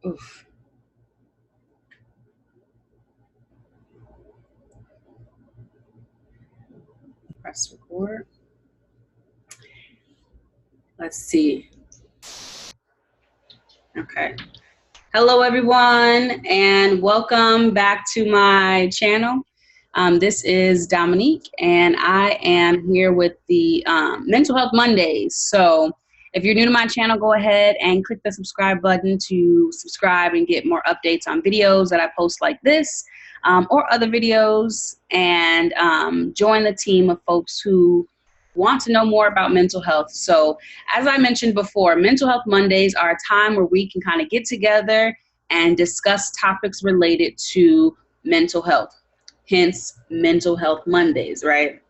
Oof. Press record. Let's see. Okay. Hello, everyone, and welcome back to my channel. This is Dominique, and I am here with the Mental Health Mondays. So if you're new to my channel, go ahead and click the subscribe button to subscribe and get more updates on videos that I post like this or other videos, and join the team of folks who want to know more about mental health. So as I mentioned before, Mental Health Mondays are a time where we can kind of get together and discuss topics related to mental health, hence Mental Health Mondays, right?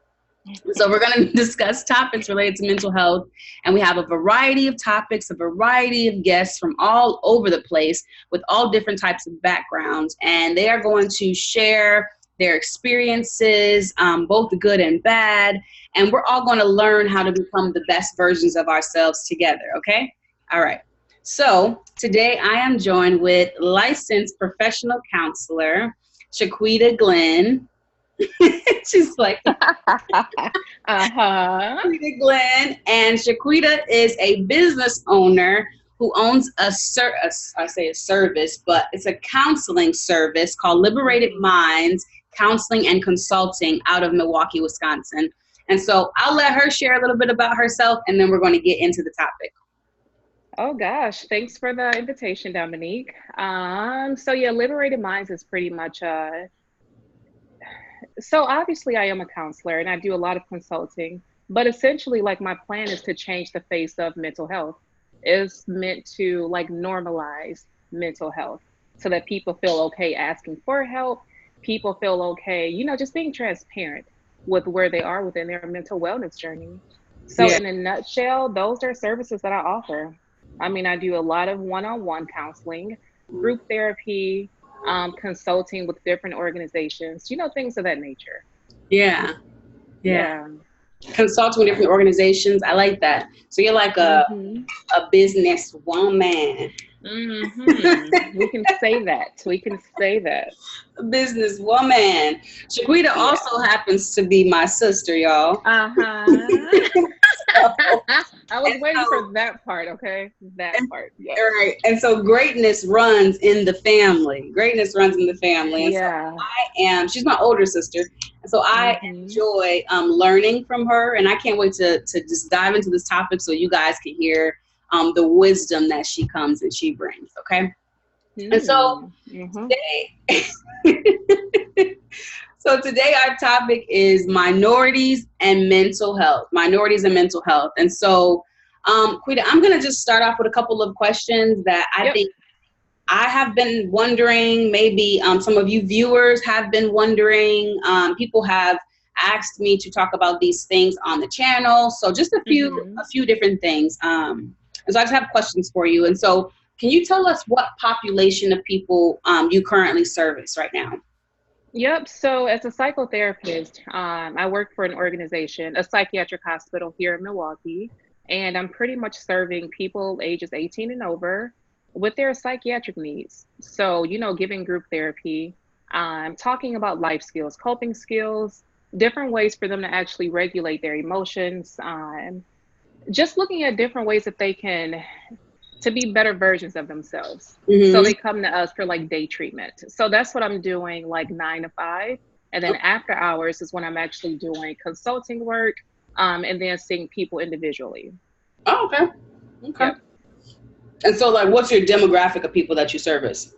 So we're going to discuss topics related to mental health, and we have a variety of topics, a variety of guests from all over the place with all different types of backgrounds, and they are going to share their experiences, both the good and bad, and we're all going to learn how to become the best versions of ourselves together, okay? All right. So today I am joined with licensed professional counselor, Shaquita Glenn. She's like, Shaquita Glenn, and Shaquita is a business owner who owns a service, but it's a counseling service called Liberated Minds Counseling and Consulting out of Milwaukee, Wisconsin. And so I'll let her share a little bit about herself, and then we're going to get into the topic. Oh gosh, thanks for the invitation, Dominique. So yeah, Liberated Minds is pretty much so obviously I am a counselor and I do a lot of consulting, but essentially like my plan is to change the face of mental health. It's meant to like normalize mental health so that people feel okay asking for help. People feel okay, just being transparent with where they are within their mental wellness journey. So Yeah. in a nutshell, those are services that I offer. I mean, I do a lot of one-on-one counseling, group therapy, consulting with different organizations, things of that nature. Yeah. Yeah. Yeah. Consulting with different organizations. I like that. So you're like Mm-hmm. a business woman. Mm-hmm. We can say that. We can say that. A business woman. Shaquita Yeah. also happens to be my sister, y'all. Uh-huh. So, I was and waiting so, for that part, okay? That and, part. Yes. right. And so greatness runs in the family. Greatness runs in the family. And so Yeah. she's my older sister. And so I Mm-hmm. enjoy learning from her. And I can't wait to just dive into this topic so you guys can hear the wisdom that she comes and she brings. Okay. And so Mm-hmm. today, so today our topic is minorities and mental health. Minorities and mental health. And so, Quita, I'm going to just start off with a couple of questions that I Yep. think I have been wondering, maybe some of you viewers have been wondering. People have asked me to talk about these things on the channel. So just a Mm-hmm. few different things. And so I just have questions for you. And so can you tell us what population of people you currently service right now? Yep. So as a psychotherapist, I work for an organization, a psychiatric hospital here in Milwaukee, and I'm pretty much serving people ages 18 and over with their psychiatric needs. So, giving group therapy, talking about life skills, coping skills, different ways for them to actually regulate their emotions, just looking at different ways that they can to be better versions of themselves. So Mm-hmm. they come to us for like day treatment. So that's what I'm doing like 9 to 5. And then after hours is when I'm actually doing consulting work, and then seeing people individually. Oh, okay. Okay. Yep. And so, like, what's your demographic of people that you service?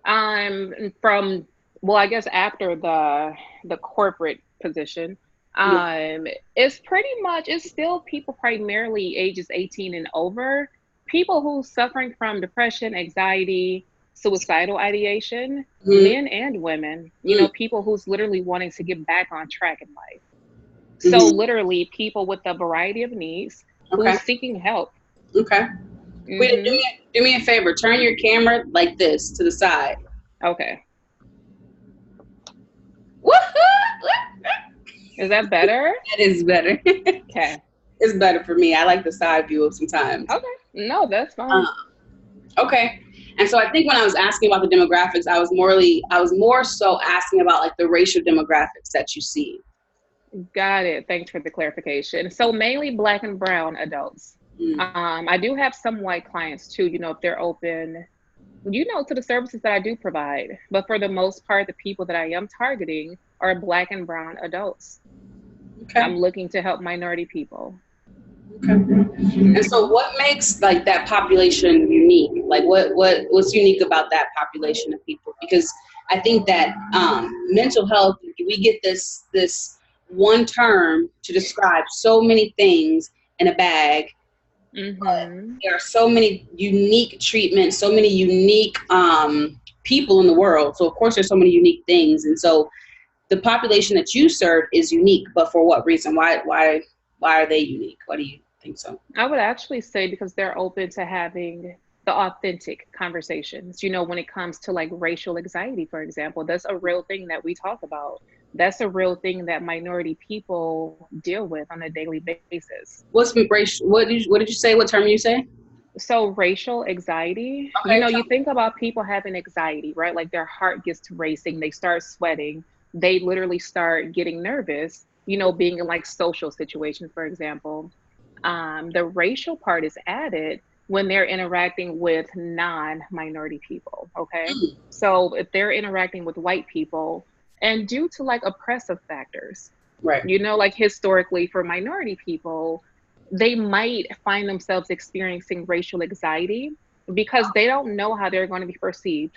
I'm from, well, I guess after the corporate position, Yeah. it's pretty much it's still people primarily ages 18 and over, people who suffering from depression, anxiety, suicidal ideation, Mm-hmm. men and women, Mm-hmm. people who's literally wanting to get back on track in life. So Mm-hmm. literally people with a variety of needs Okay. who's seeking help. Okay. Wait, Hmm. do me a favor. Turn your camera like this to the side. Okay. Woohoo! Is that better? That is better. Okay. It's better for me. I like the side view sometimes. Okay. No, that's Um, fine. Okay. And so I think when I was asking about the demographics, I was more so asking about like the racial demographics that you see. Got it. Thanks for the clarification. So mainly Black and brown adults. Mm. I do have some white clients too, if they're open, to the services that I do provide. But for the most part, the people that I am targeting are Black and brown adults. Okay. I'm looking to help minority people. Okay. And so Hmm. what makes like that population unique? Like what's unique about that population of people? Because I think that mental health, we get this one term to describe so many things in a bag, but Hmm. there are so many unique treatments, so many unique people in the world. So of course there's so many unique things. And so the population that you serve is unique, but for what reason? Why are they unique? Why do you think so? I would actually say because they're open to having the authentic conversations. When it comes to like racial anxiety, for example, that's a real thing that we talk about. That's a real thing that minority people deal with on a daily basis. What's racial? What did you say? What term you say? So, racial anxiety, Okay. you think about people having anxiety, right? Like their heart gets to racing, they start sweating, they literally start getting nervous, being in like social situations, for example. The racial part is added when they're interacting with non-minority people. Okay. Mm, So if they're interacting with white people, and due to like oppressive factors, right. like historically for minority people, they might find themselves experiencing racial anxiety because they don't know how they're going to be perceived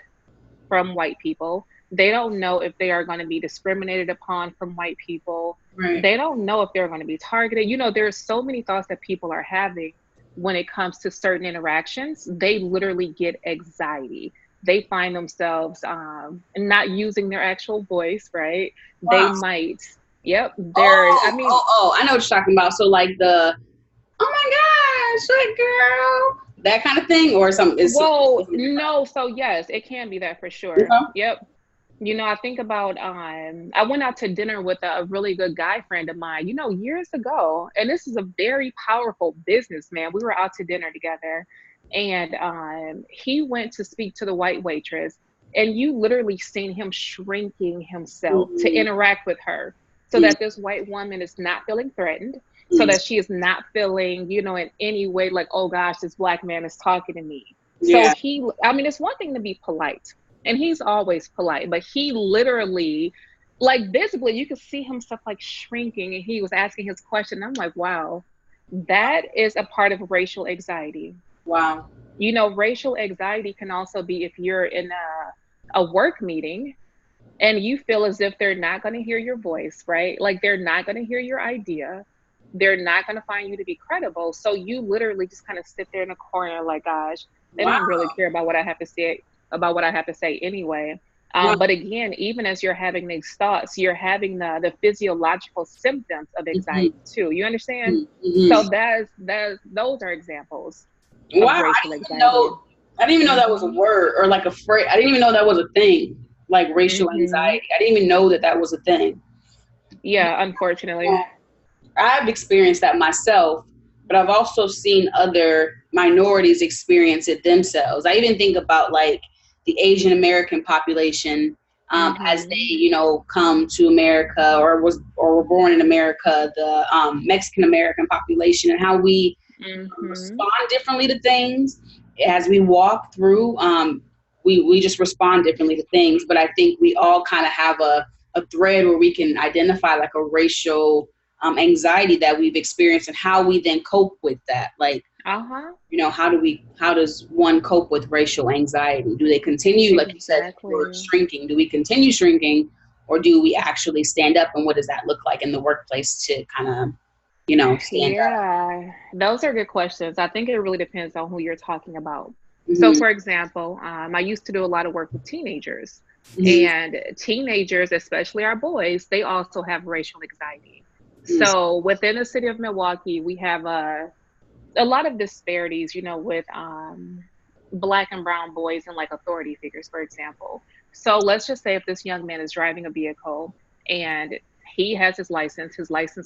from white people. They don't know if they are going to be discriminated upon from white people. Right. They don't know if they're going to be targeted. There's so many thoughts that people are having when it comes to certain interactions. They literally get anxiety. They find themselves not using their actual voice, right? They Wow. might, yep, I Oh, mean, oh, oh! I know what you're talking about. So like the oh my gosh, that girl, that kind of thing, or something is well, something different. no, so yes, it can be that for sure. Okay. Yep. I think about I went out to dinner with a really good guy friend of mine, years ago, and this is a very powerful businessman. We were out to dinner together, and he went to speak to the white waitress, and you literally seen him shrinking himself to Mm, interact with her, so mm, that this white woman is not feeling threatened, so mm. that she is not feeling, in any way like, oh gosh, this black man is talking to me. So Yeah. I mean, it's one thing to be polite, and he's always polite, but he literally, like visibly, you could see himself like shrinking, and he was asking his question. I'm like, wow, that is a part of racial anxiety. Wow. Racial anxiety can also be if you're in a work meeting and you feel as if they're not going to hear your voice, right? Like they're not going to hear your idea. They're not going to find you to be credible. So you literally just kind of sit there in a corner like, gosh, they Wow. don't really care about what I have to say, anyway. Wow. But again, even as you're having these thoughts, you're having the physiological symptoms of Mm-hmm. anxiety too. You understand? Mm-hmm. So that's those are examples of Wow. racial anxiety. I didn't even know that was a Hmm. word or like a phrase. I didn't even know that was a thing. Like racial Hmm. anxiety. I didn't even know that that was a thing. Yeah, unfortunately. Well, I've experienced that myself, but I've also seen other minorities experience it themselves. I even think about like the Asian American population as they, Hmm. come to America or were born in America, the Mexican American population, and how we Hmm. respond differently to things as we walk through. We just respond differently to things, but I think we all kind of have a thread where we can identify like a racial anxiety that we've experienced and how we then cope with that. Like, Uh-huh. how does one cope with racial anxiety? Do they continue, like you said, you're Exactly. shrinking? Do we continue shrinking, or do we actually stand up? And what does that look like in the workplace to kind of, stand up? Yeah, those are good questions. I think it really depends on who you're talking about. So, Mm-hmm. for example, I used to do a lot of work with teenagers, Mm-hmm. and teenagers, especially our boys, they also have racial anxiety. So, within the city of Milwaukee, we have a lot of disparities, with black and brown boys and like authority figures, for example. So let's just say if this young man is driving a vehicle and he has his license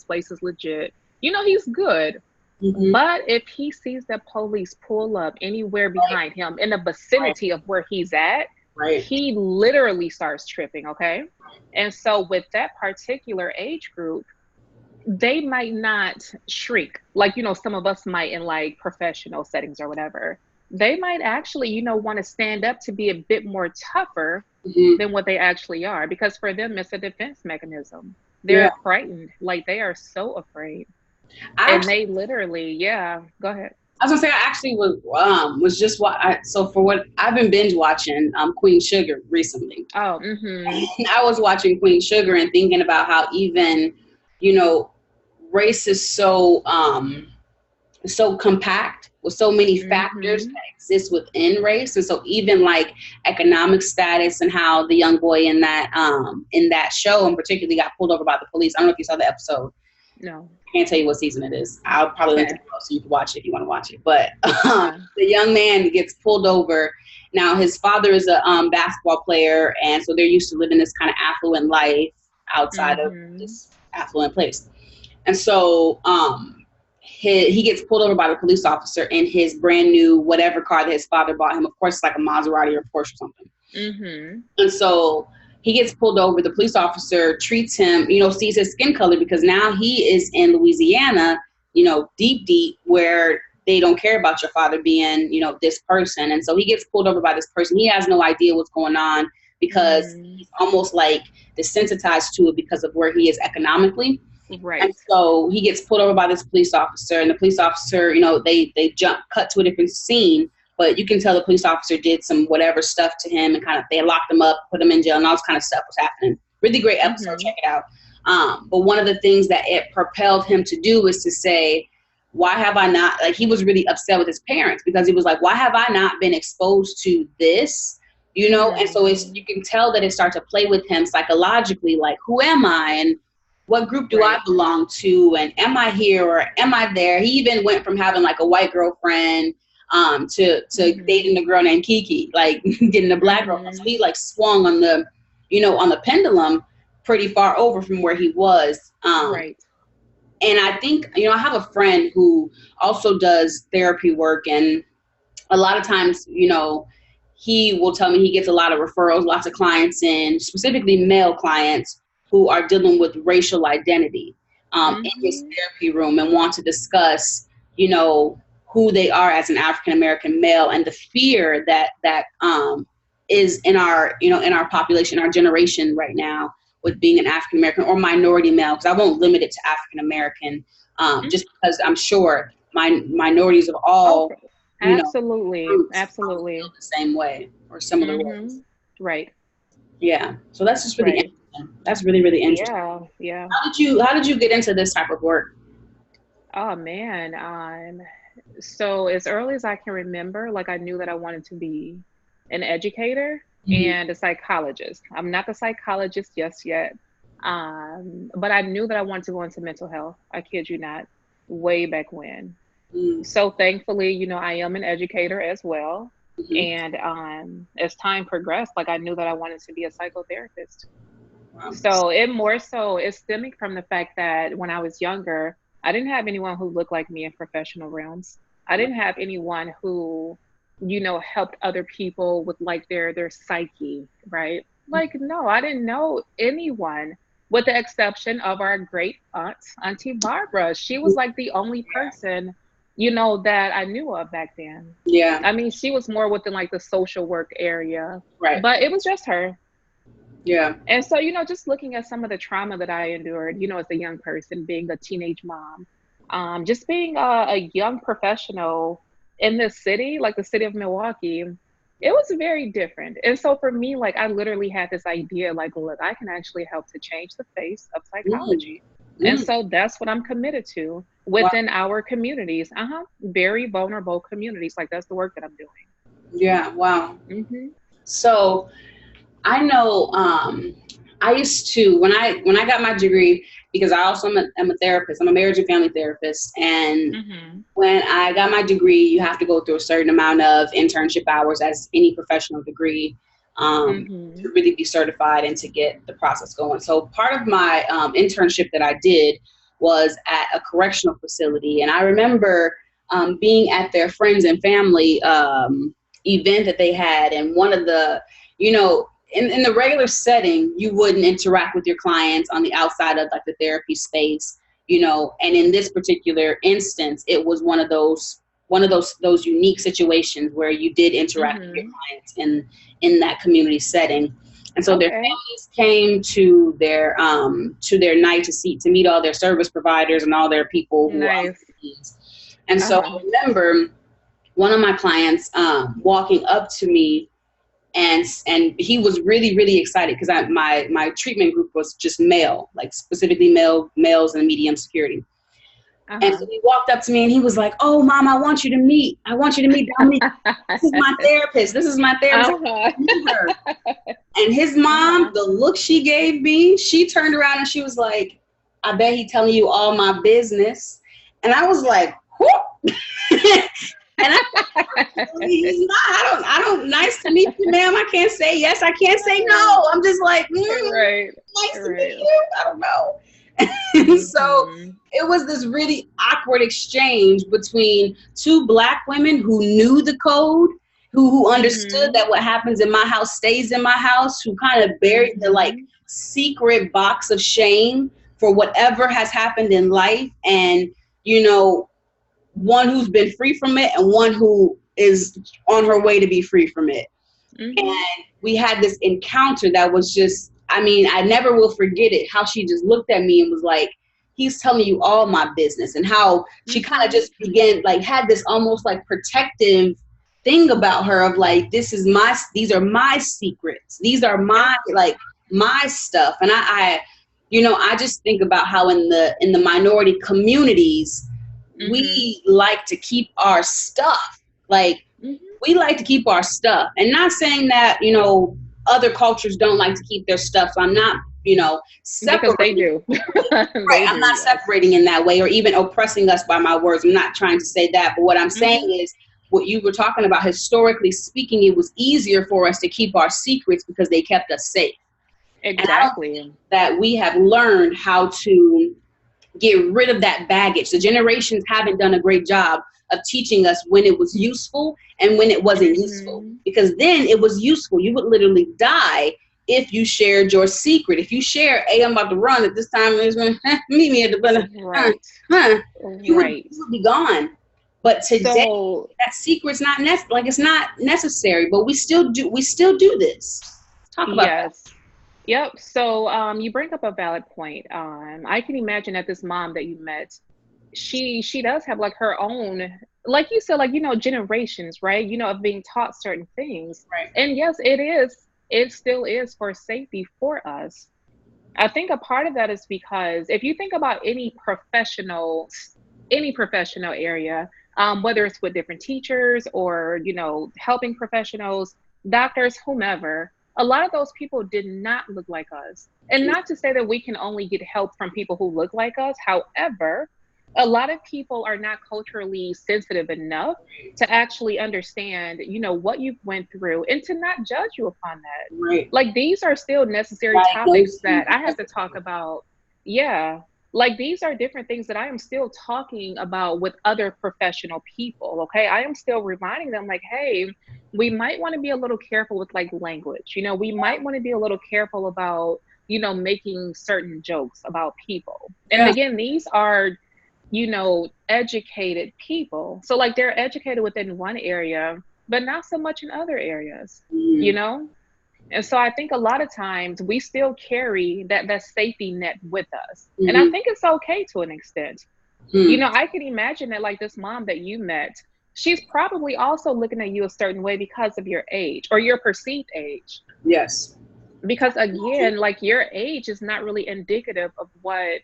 plate is legit, he's good. Mm-hmm. But if he sees the police pull up anywhere Right. behind him in the Right. vicinity of where he's at, Right. he literally starts tripping, okay? And so with that particular age group, they might not shriek like, some of us might in like professional settings or whatever. They might actually, want to stand up to be a bit more tougher Mm-hmm. than what they actually are, because for them it's a defense mechanism. Yeah. They're frightened, like they are so afraid. I And actually, they literally, yeah, go ahead. I was gonna say I actually was just so for what I've been binge watching Queen Sugar recently. Oh, mm-hmm. I was watching Queen Sugar and thinking about how even, you know, race is so compact with so many factors Mm-hmm. that exist within race, and so even like economic status and how the young boy in that show and particularly got pulled over by the police. I don't know if you saw the episode. No. I can't tell you what season it is. I'll probably link it Okay. below so you can watch it if you want to watch it. But Okay. the young man gets pulled over. Now his father is a basketball player, and so they're used to living this kind of affluent life outside of Mm-hmm. this affluent place. And so he gets pulled over by the police officer in his brand new whatever car that his father bought him. Of course, it's like a Maserati or Porsche or something. Mm-hmm. And so he gets pulled over. The police officer treats him, sees his skin color because now he is in Louisiana, deep, deep where they don't care about your father being, this person. And so he gets pulled over by this person. He has no idea what's going on because Mm-hmm. he's almost like desensitized to it because of where he is economically. And Right. so he gets pulled over by this police officer, and the police officer, they cut to a different scene, but you can tell the police officer did some whatever stuff to him and kind of, they locked him up, put him in jail, and all this kind of stuff was happening. Really great episode. Mm-hmm. Check it out. But one of the things that it propelled him to do was to say, why have I not, like, he was really upset with his parents because he was like, why have I not been exposed to this? And so Mm-hmm. you can tell that it started to play with him psychologically, like, who am I? And what group do I Right. belong to? And am I here or am I there? He even went from having like a white girlfriend to Mm-hmm. dating a girl named Kiki, like getting a black girlfriend. So Mm-hmm. he like swung on the pendulum pretty far over from where he was. Right. And I think, I have a friend who also does therapy work, and a lot of times, he will tell me he gets a lot of referrals, lots of clients in, specifically male clients who are dealing with racial identity in his Mm-hmm. therapy room and want to discuss, who they are as an African American male and the fear that is in our population, our generation right now with being an African American or minority male. Because I won't limit it to African American, just because I'm sure minorities of Oh, all you know, absolutely. groups probably feel Absolutely. the same way or similar Mm-hmm. ways. Right. Yeah. So that's just really Right. interesting. That's really, really interesting. Yeah. Yeah. How did you get into this type of work? Oh man. So as early as I can remember, like I knew that I wanted to be an educator Mm-hmm. and a psychologist. I'm not the psychologist just yet. But I knew that I wanted to go into mental health. I kid you not, way back when. So thankfully, I am an educator as well. Mm-hmm. And as time progressed, like I knew that I wanted to be a psychotherapist. Wow. So it more so is stemming from the fact that when I was younger, I didn't have anyone who looked like me in professional realms. I didn't have anyone who, helped other people with like their psyche, right? Like no, I didn't know anyone with the exception of our great aunt, Auntie Barbara. She was like the only person, that I knew of back then. Yeah. I mean, she was more within like the social work area, Right. but it was just her. Yeah. And so, just looking at some of the trauma that I endured, as a young person, being a teenage mom, just being a young professional in this city, like the city of Milwaukee, it was very different. And so for me, like I literally had this idea, like, look, I can actually help to change the face of Mm. psychology. And Mm. so that's what I'm committed to Wow. within our communities. Very vulnerable communities. Like that's the work that I'm Yeah. Wow. doing. So I know I used to when I got my degree, because I also am a therapist. I'm a marriage and family therapist, and Mm-hmm. when I got my degree, you have to go through a certain amount of internship hours as any professional degree Mm-hmm. to really be certified and to get the process going. So part of my internship that I did was at a correctional facility. And I remember being at their friends and family event that they had. And one of the, in the regular setting, you wouldn't interact with your clients on the outside of like the therapy space, and in this particular instance, it was one of those unique situations where you did interact with your clients in that community setting. And so their families came to their night to meet all their service providers and all their people who are needs. And so I remember one of my clients walking up to me, and he was really, really excited because my treatment group was just male, like specifically males and medium security. And so he walked up to me and he was like, "Oh, Mom, I want you to meet Dominique. This is my therapist. I meet her." And his mom, the look she gave me, she turned around and she was like, "I bet he telling you all my business." And I was like, "Whoop." And he's not. I don't. Nice to meet you, ma'am. I can't say yes. I can't say no. I'm just like, nice to meet you. I don't know. And so it was this really awkward exchange between two Black women who knew the code, who understood that what happens in my house stays in my house, who kind of buried the like secret box of shame for whatever has happened in life, and one who's been free from it and one who is on her way to be free from it. And we had this encounter that was just, I never will forget it, how she just looked at me and was like, "He's telling you all my business," and how she kind of just began, like, had this almost like protective thing about her of like, these are my secrets. These are my, like, my stuff. And I just think about how in the minority communities, we like to keep our stuff. Like, we like to keep our stuff. And not saying that, other cultures don't like to keep their stuff. So I'm not, separating. Because they do. Right. I'm not separating in that way or even oppressing us by my words. I'm not trying to say that. But what I'm saying is what you were talking about, historically speaking, it was easier for us to keep our secrets because they kept us safe. Exactly. And that we have learned how to get rid of that baggage. The generations haven't done a great job of teaching us when it was useful and when it wasn't useful. Because then it was useful. You would literally die if you shared your secret. If you share, "Hey, I'm about to run at this time, meet me at the button," you would be gone. But today, that secret's not it's not necessary. But we still do this. Talk about that. Yep. So you bring up a valid point. I can imagine that this mom that you met, she does have like her own, like you said, like, generations, right? Of being taught certain things. Right. And yes, it still is for safety for us. I think a part of that is because if you think about any professional area, whether it's with different teachers or, helping professionals, doctors, whomever, a lot of those people did not look like us. And not to say that we can only get help from people who look like us. However, a lot of people are not culturally sensitive enough to actually understand, what you went through and to not judge you upon that. Right. Like, these are still necessary topics that I have to talk about. Yeah. Like, these are different things that I am still talking about with other professional people. Okay. I am still reminding them, like, hey, we might want to be a little careful with like language. We might want to be a little careful about, making certain jokes about people. And again, these are, educated people. So like, they're educated within one area, but not so much in other areas, And so I think a lot of times we still carry that safety net with us. And I think it's okay to an extent. I can imagine that like this mom that you met, she's probably also looking at you a certain way because of your age or your perceived age. Yes. Because again, like, your age is not really indicative of what,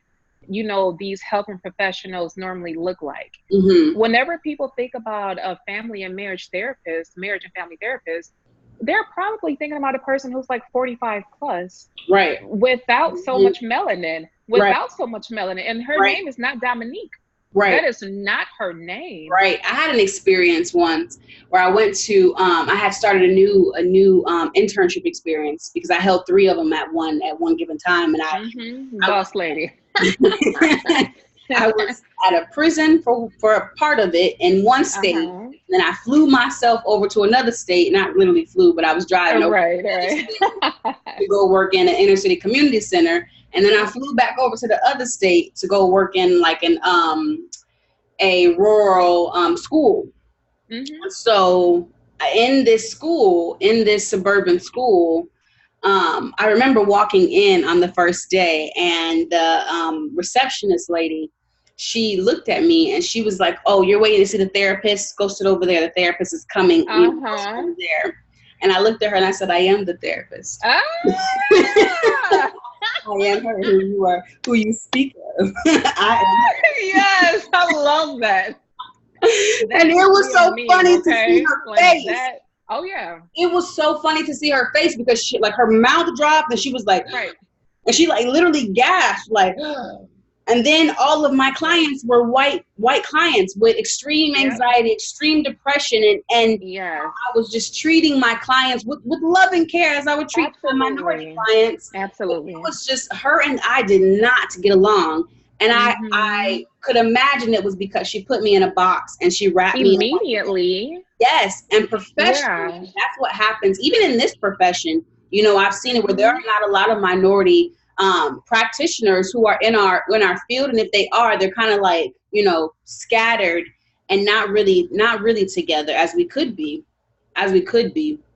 these helping professionals normally look like. Whenever people think about a family and marriage and family therapist, they're probably thinking about a person who's like 45 plus. Right. Without so much melanin. And her name is not Dominique. Right. That is not her name. Right. I had an experience once where I went to, I had started a new internship experience because I held 3 of them at one given time. And Boss lady. I was at a prison for a part of it in one state. Uh-huh. Then I flew myself over to another state, not literally flew, but I was driving over to Right, another right. state to go work in an inner city community center. And then I flew back over to the other state to go work in like a rural school. Hmm. So in this school, in this suburban school, I remember walking in on the first day, and the receptionist lady, she looked at me and she was like, "Oh, you're waiting to see the therapist? Go sit over there. The therapist is coming. Go sit Uh-huh. over there." And I looked at her and I said, "I am the therapist. Ah! I am her who you speak of. I am her." Yes, I love that. And That it is was me on so meme, funny to see okay? her Like face. that. Oh yeah. It was so funny to see her face because she, like, her mouth dropped and she was like, Right. and she like literally gasped, like. And then all of my clients were white clients with extreme Yep. anxiety, extreme depression, and Yes. I was just treating my clients with love and care as I would treat my minority Absolutely. clients. It Absolutely. was just her and I did not get along. And Mm-hmm. I could imagine it was because she put me in a box and she wrapped me in a box. Immediately. Yes, and professionally, Yeah. that's what happens. Even in this profession, I've seen it where there are Mm-hmm. not a lot of minority practitioners who are in our field, and if they are, they're kind of like scattered and not really together as we could be.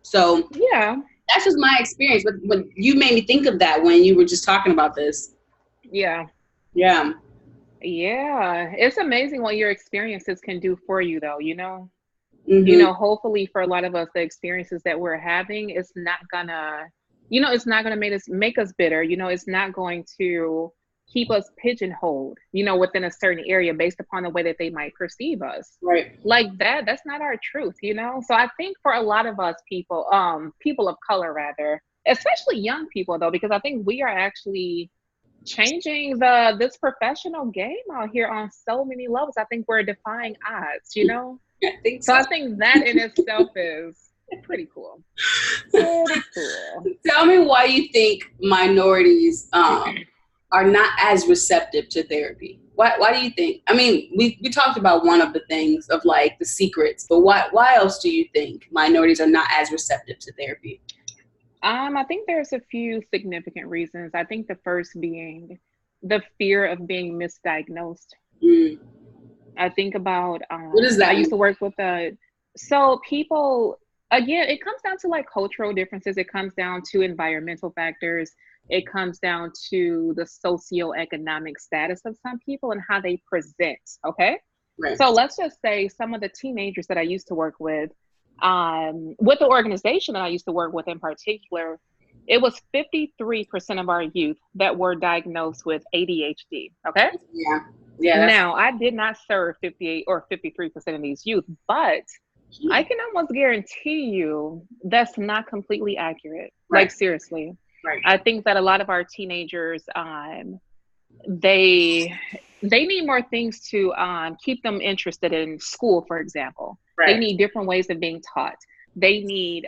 So Yeah. that's just my experience. But you made me think of that when you were just talking about this. Yeah. Yeah. Yeah. It's amazing what your experiences can do for you though, you know? Mhm. Hopefully for a lot of us, the experiences that we're having is not gonna, it's not gonna make us bitter. It's not going to keep us pigeonholed, within a certain area based upon the way that they might perceive us. Right. Like that's not our truth. So I think for a lot of us people of color rather, especially young people though, because I think we are actually changing this professional game out here on so many levels. I think we're defying odds. I think So so. I think that in itself is pretty cool. Pretty cool. Tell me why you think minorities are not as receptive to therapy. Why do you think? I mean, we talked about one of the things of like the secrets, but why else do you think minorities are not as receptive to therapy? I think there's a few significant reasons. I think the first being the fear of being misdiagnosed. Mm. I think about What does I that used mean? to work with so people, again, it comes down to like cultural differences, it comes down to environmental factors, it comes down to the socioeconomic status of some people and how they present. Okay. Right. So let's just say some of the teenagers that I used to work with the organization that I used to work with in particular, it was 53% of our youth that were diagnosed with ADHD. Okay. Yeah. Yeah. That's. Now, I did not serve 58 or 53% of these youth, but I can almost guarantee you that's not completely accurate. Right. Like, seriously. Right. I think that a lot of our teenagers, they they need more things to keep them interested in school, for example. They Right. need different ways of being taught. They need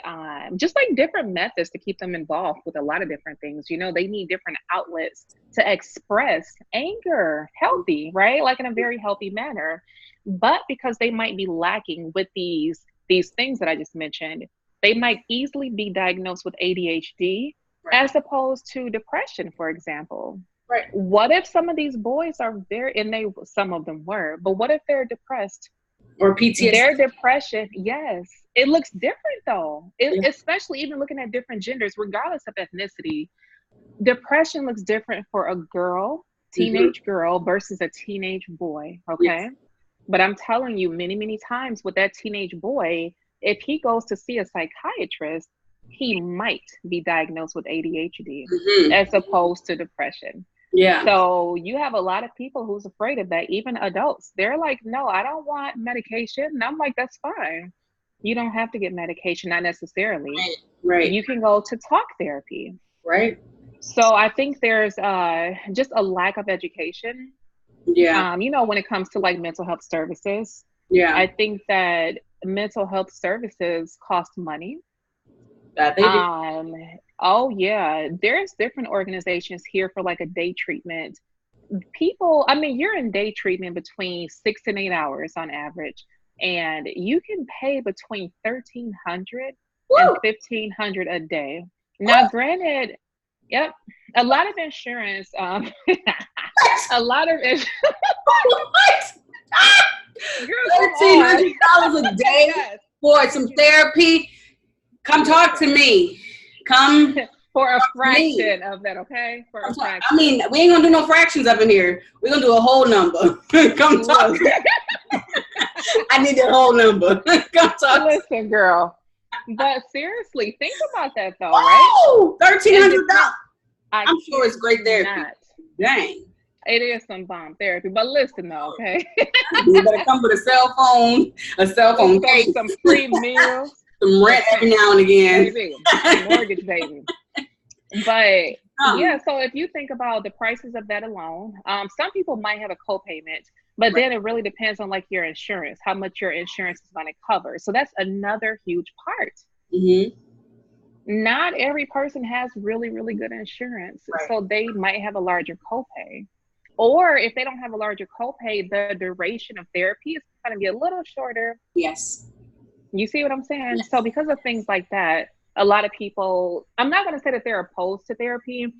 just like different methods to keep them involved with a lot of different things. They need different outlets to express anger, healthy, right? Like in a very healthy manner. But because they might be lacking with these things that I just mentioned, they might easily be diagnosed with ADHD Right. as opposed to depression, for example. Right. What if some of these boys are very, and some of them were, but what if they're depressed? Or PTSD. Their depression, yes, it looks different though. Yeah. Especially even looking at different genders, regardless of ethnicity, depression looks different for a girl, Mm-hmm. teenage girl versus a teenage boy. Yes. Okay. But I'm telling you, many, many times with that teenage boy, if he goes to see a psychiatrist, he might be diagnosed with ADHD Mm-hmm. as opposed to depression. Yeah. So you have a lot of people who's afraid of that, even adults. They're like, no, I don't want medication. And I'm like, that's fine. You don't have to get medication, not necessarily. Right. Right. You can go to talk therapy. Right. So I think there's just a lack of education, Yeah. when it comes to like mental health services. Yeah. I think that mental health services cost money. They do. Oh yeah, there's different organizations here for like a day treatment people, I mean, you're in day treatment between 6 and 8 hours on average, and you can pay between 1,300 and Woo! 1,500 a day. Now, What? granted, yep, a lot of insurance, a lot of insurance, What? girl, come on. $1,300 a day Yes. for some therapy. Come talk to me. Come For a talk to me. fraction of that, okay? For a fraction. I mean, we ain't gonna do no fractions up in here. We're gonna do a whole number. Come talk. Look, I need that whole number. Come talk. listen, girl. But seriously, think about that though, right? Oh, $1,300. I I'm sure it's great kid you therapy. not. Dang. It is some bomb therapy, but listen though, okay? You better come with a cell phone case, some free meals, some rent every now and again. baby, mortgage, baby. But yeah, so if you think about the prices of that alone, some people might have a copayment, but then it really depends on like your insurance, how much your insurance is going to cover. So that's another huge part. Mm-hmm. Not every person has really, really good insurance, Right. so they might have a larger copay. Or if they don't have a larger copay, the duration of therapy is going to be a little shorter. Yes. You see what I'm saying? Yes. So because of things like that, a lot of people, I'm not going to say that they're opposed to therapy.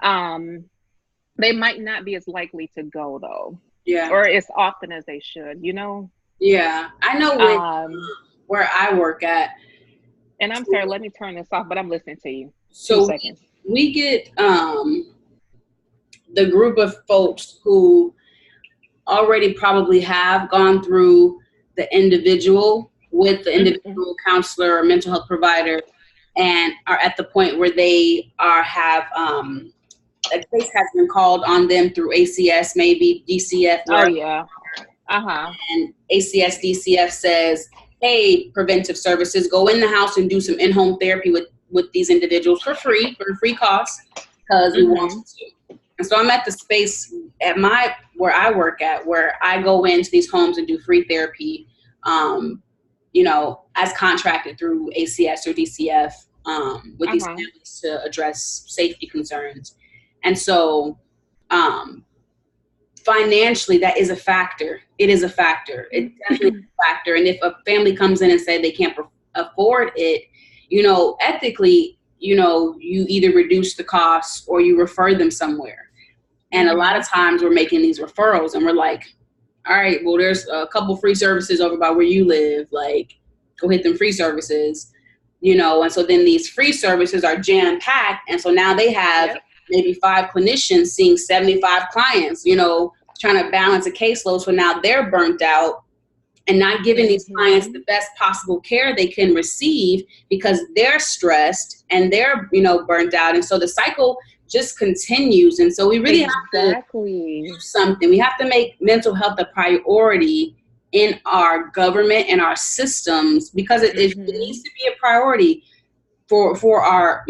They might not be as likely to go though, Yeah. or as often as they should, you know? Yeah. I know where I work at. And I'm sorry, let me turn this off, but I'm listening to you. So 2 seconds. we get the group of folks who already probably have gone through the individual with the individual counselor or mental health provider and are at the point where they have a case has been called on them through ACS, maybe DCF. Oh yeah. And ACS, DCF says, hey, preventive services, go in the house and do some in-home therapy with these individuals for a free cost, because we want you to. And so I'm at the space at where I work at, where I go into these homes and do free therapy, as contracted through ACS or DCF, with these families to address safety concerns. And so, financially, that is a factor. It is a factor. It's definitely a factor. And if a family comes in and say they can't afford it, ethically, you either reduce the cost or you refer them somewhere. And a lot of times we're making these referrals and we're like, all right, well, there's a couple free services over by where you live. Like, go hit them free services, and so then these free services are jam packed. And so now they have maybe 5 clinicians seeing 75 clients, trying to balance a caseload. So now they're burnt out and not giving these clients the best possible care they can receive because they're stressed and they're, burnt out. And so the cycle just continues. And so we really have to do something. We have to make mental health a priority in our government and our systems, because it needs to be a priority for our,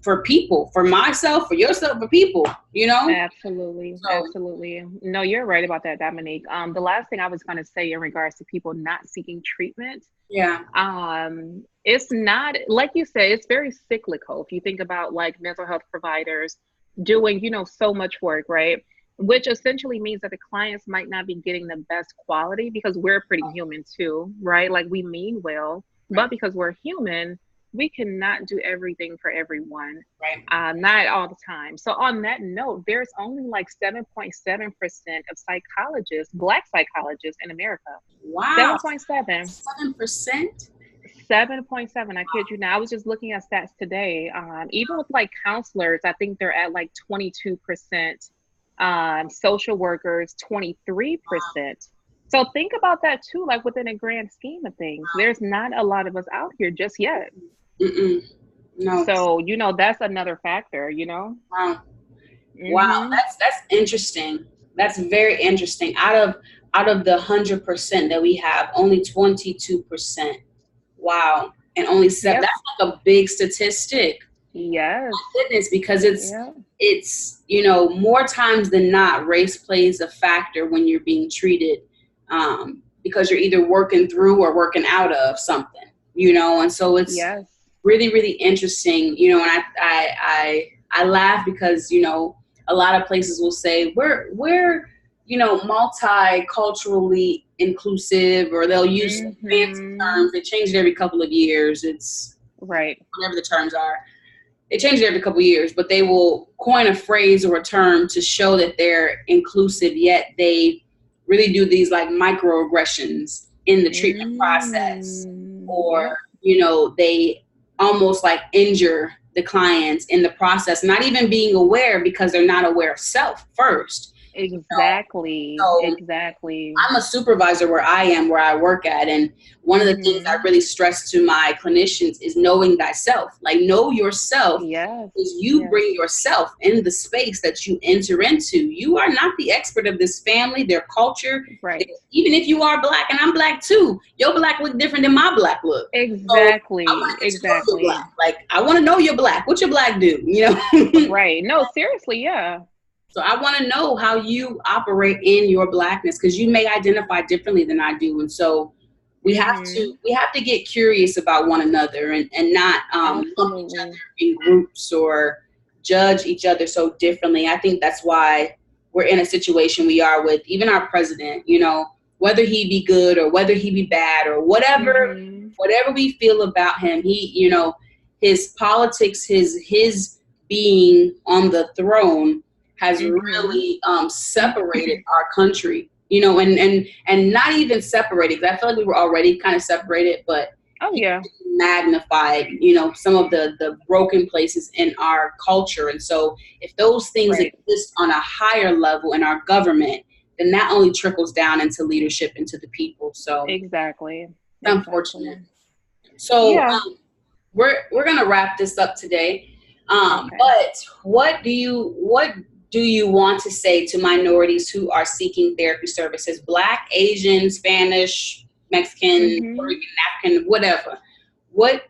for people, for myself, for yourself, for people, Absolutely. Absolutely. No, you're right about that, Dominique. The last thing I was going to say in regards to people not seeking treatment. Yeah. It's not, like you said, it's very cyclical. If you think about like mental health providers doing, so much work, right? Which essentially means that the clients might not be getting the best quality, because we're pretty human too, right? Like we mean well, but because we're human, we cannot do everything for everyone, not all the time. So on that note, there's only like 7.7% of psychologists, Black psychologists in America. Wow. 7.7. 7%? 7.7. I kid you not. I was just looking at stats today. Even with like counselors, I think they're at like 22%. Social workers, 23%. So think about that too, like within a grand scheme of things. There's not a lot of us out here just yet. No. So, that's another factor, Wow. Wow. That's interesting. That's very interesting. Out of the 100% that we have, only 22%. Wow. And only 7. That's like a big statistic. Yes. My goodness, because it's more times than not, race plays a factor when you're being treated, because you're either working through or working out of something, and so it's really, really interesting, and I laugh because, a lot of places will say we're multiculturally inclusive, or they'll use some fancy terms. They change it every couple of years. It's right. whatever the terms are. They change it every couple of years, but they will coin a phrase or a term to show that they're inclusive, yet they really do these like microaggressions in the treatment process, or, Yep. they almost like injure the clients in the process, not even being aware because they're not aware of self first. Exactly. So Exactly. I'm a supervisor where I work at. And one of the things I really stress to my clinicians is knowing thyself. Like, know yourself, Yes. is you Yes. bring yourself in the space that you enter into. You are not the expert of this family, their culture. Right. Even if you are black and I'm black too, your black look different than my black look. So I Exactly. want to get to know your Exactly. black. Like, I want to know your black. What your black do? Right. No, seriously, yeah. So I want to know how you operate in your blackness, because you may identify differently than I do. And so we have to get curious about one another, and not lump each other Absolutely. in groups or judge each other so differently. I think that's why we're in a situation we are with even our president, whether he be good or whether he be bad or whatever we feel about him, his politics, his being on the throne has really separated our country, and not even separated, because I feel like we were already kind of separated, but Oh he yeah. magnified, some of the broken places in our culture. And so if those things Right. exist on a higher level in our government, then that only trickles down into leadership, into the people. So Exactly. it's Exactly. unfortunate. So Yeah. we're gonna wrap this up today. Okay. But what do you want to say to minorities who are seeking therapy services? Black, Asian, Spanish, Mexican, Puerto Mhm. Rican, African, whatever. What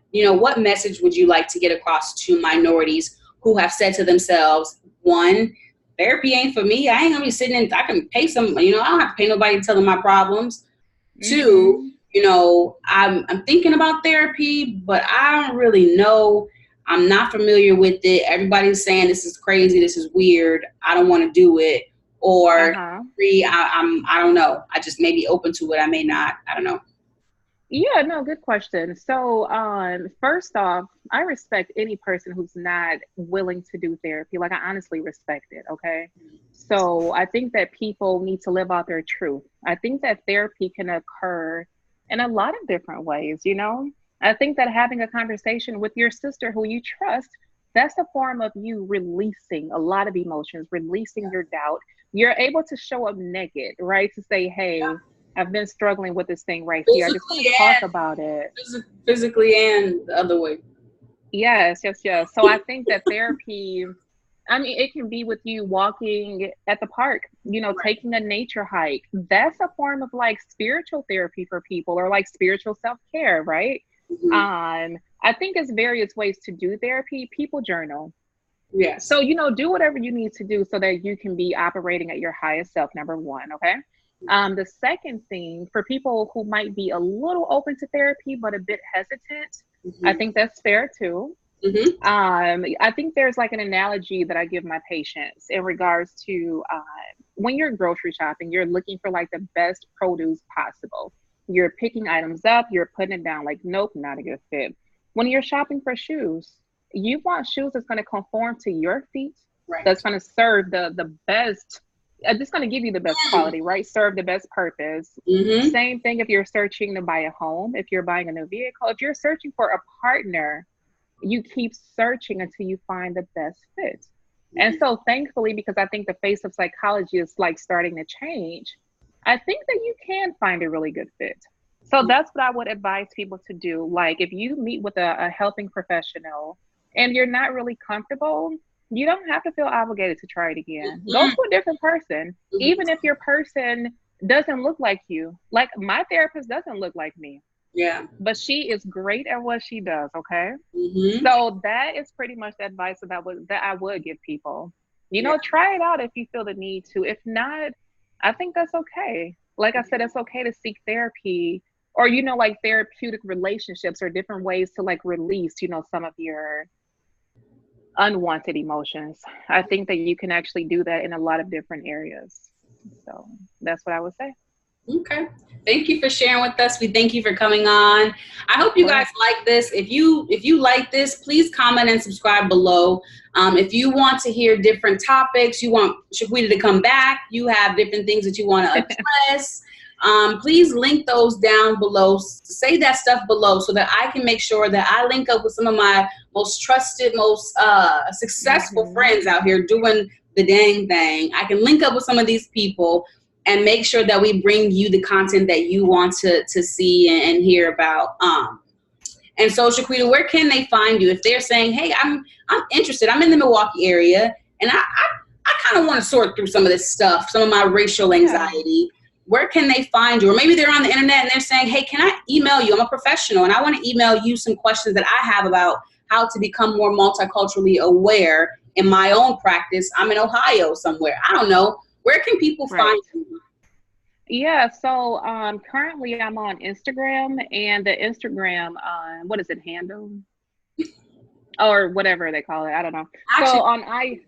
message would you like to get across to minorities who have said to themselves, one, therapy ain't for me. I ain't gonna be sitting in. I can pay some. I don't have to pay nobody to tell them my problems. Two, Mhm. I'm thinking about therapy, but I don't really know. I'm not familiar with it. Everybody's saying this is crazy, this is weird. I don't want to do it. Or Uh-huh. three, I don't know. I just may be open to it. I may not. I don't know. Yeah, no, good question. So, first off, I respect any person who's not willing to do therapy. Like, I honestly respect it, okay? So, I think that people need to live out their truth. I think that therapy can occur in a lot of different ways, you know? I think that having a conversation with your sister who you trust, that's a form of you releasing a lot of emotions, releasing your doubt. You're able to show up naked, right? To say, hey, I've been struggling with this thing right here. I just want Physically to talk about it. physically and the other way. Yes, yes, yes. So I think that therapy, I mean, it can be with you walking at the park, Right. taking a nature hike. That's a form of like spiritual therapy for people, or like spiritual self-care, right? Hmm. I think there's various ways to do therapy. People journal. So, Yes. do whatever you need to do so that you can be operating at your highest self, number one. Okay. The second thing, for people who might be a little open to therapy, but a bit hesitant, I Hmm. think that's fair too. Hmm. I think there's like an analogy that I give my patients in regards to when you're grocery shopping, you're looking for like the best produce possible. You're picking items up, you're putting it down, like, nope, not a good fit. When you're shopping for shoes, you want shoes that's going to conform to your feet, that's Right. going to serve the best, that's going to give you the best quality, right? Serve the best purpose. Hmm. Same thing if you're searching to buy a home, if you're buying a new vehicle, if you're searching for a partner, you keep searching until you find the best fit. And Hmm. so, thankfully, because I think the face of psychology is like starting to change, I think that you can find a really good fit. So, that's what I would advise people to do. Like, if you meet with a helping professional and you're not really comfortable, you don't have to feel obligated to try it again. Go to a different person, even if your person doesn't look like you. Like, my therapist doesn't look like me, Yeah. but she is great at what she does. Okay. Hmm. So that is pretty much the advice that I would give people. Yeah. Try it out if you feel the need to. If not, I think that's okay. Like I said, it's okay to seek therapy, or like therapeutic relationships, or different ways to like release, some of your unwanted emotions. I think that you can actually do that in a lot of different areas. So that's what I would say. Okay. Thank you for sharing with us. We thank you for coming on. I hope you guys like this. If you like this, please comment and subscribe below. If you want to hear different topics, you want Shaquita to come back, you have different things that you want to address, please link those down below. Say that stuff below so that I can make sure that I link up with some of my most trusted, most successful friends out here doing the dang thing. I can link up with some of these people and make sure that we bring you the content that you want to see and hear about. And so, Shaquita, where can they find you if they're saying, "Hey, I'm interested. I'm in the Milwaukee area, and I kind of want to sort through some of this stuff, some of my racial anxiety." Yeah. Where can they find you? Or maybe they're on the internet and they're saying, "Hey, can I email you? I'm a professional, and I want to email you some questions that I have about how to become more multiculturally aware in my own practice. I'm in Ohio somewhere. I don't know." Where can people find you? Yeah, so currently I'm on Instagram, and the Instagram, what is it, handle? Or whatever they call it, I don't know. Actually, so on I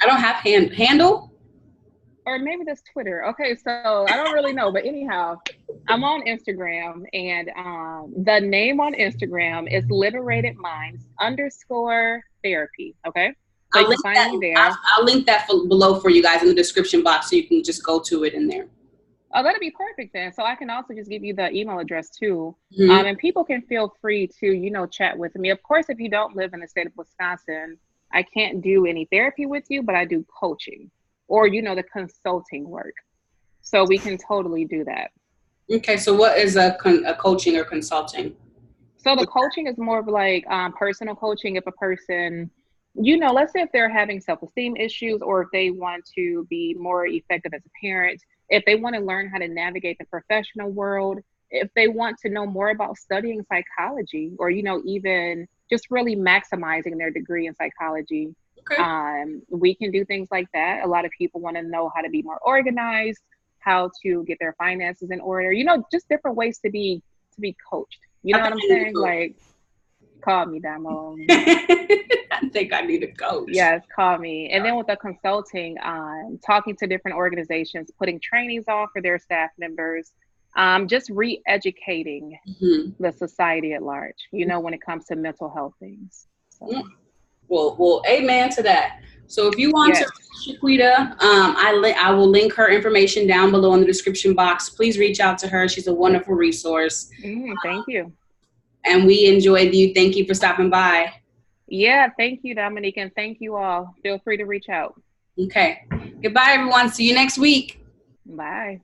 don't have handle? Or maybe that's Twitter. Okay, so I don't really know, but anyhow, I'm on Instagram, and the name on Instagram is Liberated Minds _therapy. Okay. So I'll link that below for you guys in the description box so you can just go to it in there. Oh, that'd be perfect then. So I can also just give you the email address too. And people can feel free to, chat with me. Of course, if you don't live in the state of Wisconsin, I can't do any therapy with you, but I do coaching or, the consulting work. So we can totally do that. Okay. So what is a coaching or consulting? So the coaching is more of like personal coaching. If a person, let's say if they're having self-esteem issues, or if they want to be more effective as a parent, if they want to learn how to navigate the professional world, if they want to know more about studying psychology, or, even just really maximizing their degree in psychology, we can do things like that. A lot of people want to know how to be more organized, how to get their finances in order, just different ways to be coached. You know what I'm saying? Like, call me, Damo. I think I need a coach. Yes, call me. And then with the consulting, talking to different organizations, putting trainings on for their staff members, just re-educating the society at large, when it comes to mental health things. So. Well, amen to that. So if you want to, Shaquita, I will link her information down below in the description box. Please reach out to her. She's a wonderful resource. Thank you. And we enjoyed you. Thank you for stopping by. Yeah, thank you, Dominique, and thank you all. Feel free to reach out. Okay. Goodbye, everyone. See you next week. Bye.